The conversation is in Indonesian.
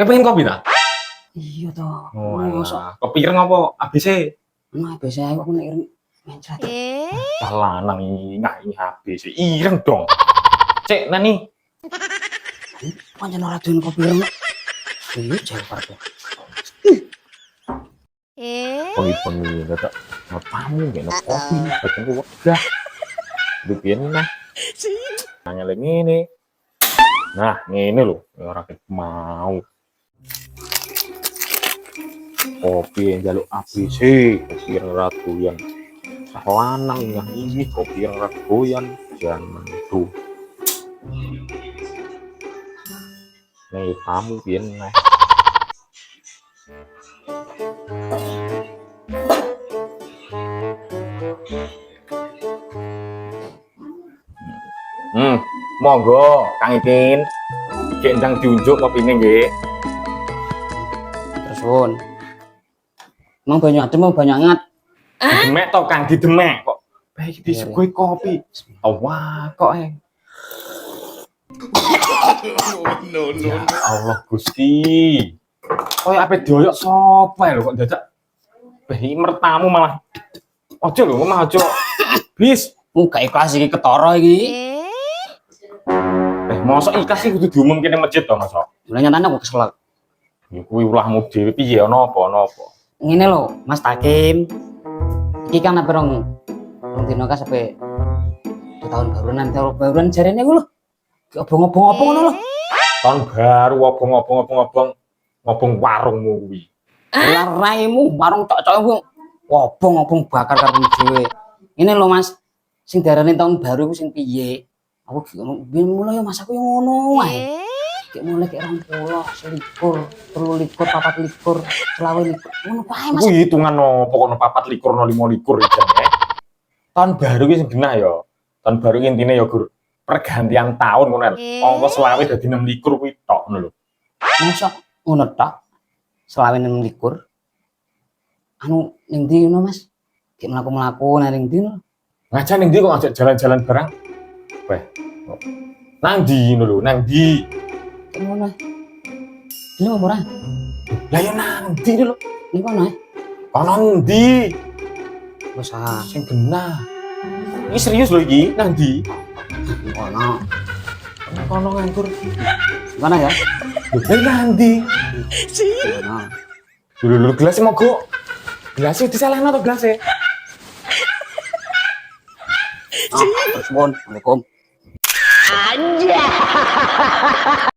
pengen kopi ta? Iya toh. Oh, Mosok alah. Kopi ireng apa ABC? biasa aku nek ireng mencret. Lanang iki ngai ABC. Ireng dong. Cek nani. Pancen ora doyan kopi ireng. Iya jawab tuh. Poni-poni dadak tamu ngene kopi, badan ku wegah. Dipiyen nah. Nanya lagi ngene. Nah, ngene lho, ora mau. Kopi yang jaluk ABC, kopi yang ratuyan. Lanang yang ini kopi yang ratuyan jangan tuh. Nih kamu pian nah. Monggo Kang Itin. Gendang diunjuk kopine nggih. Terus pun. Emang banyak adem mau banyak anget. Didemek to Kang, didemek kok. Baik disuguhi kopi. Wah, kok no. Ya Allah Gusti. Koyo ape doyok sapa lho kok dadak mertamu malah. Ojo lho, mah ojo. Bis, Gak ikhlas iki ketara iki. mosok ikhlas iki kudu diumumke ning masjid to, mosok. Lah nyatane aku kesel. Ya kuwi ulahmu dhewe piye ana apa. Ngene lho, Mas Takim. Iki kan apa rong dino ka sampai 2 tahun baruan jarene ku lho. Obong-obong apa ngono lho. Tahun baru ngobong warungmu kuwi. Lah raimu warung tok-tok ku obong-obong bakar karo dhewe. Ngene lho Mas, sing diarani tahun baru ku sing piye? Aku biyen mulai Mas aku yo ngono wae. Kayak mulai kayak 20, 21, 23, 24, 25, ngono pae Mas. Ku hitungan no, pokoknya 24, 25 jan. Tahun baru ki sing genah ya. Tahun baru intine ya Gur pergantian tahun ngono. Angka selawe dadi 26 kuwi tok ngono lho. Mosok ngono tok. Selawe 26. Anu ning ndi ngono Mas? Kayak mlaku-mlaku nang ning ndi lho. Ngaja ning ndi kok ngajak jalan-jalan barang? Weh. Nang ndi ngono lho, nang ndi? Ngono. Lho ora. Lah yo nang ndi lho? Ning kono ae. Kono ndi? Wis Sing genah. Iki serius lho iki, nang ndi? kono. Kono nganggur. Kono ya. Lho nang ndi? Kono. Lho gelasnya mogok. Gelasnya disalahno to gelasnya? Terus pun, Assalamualaikum.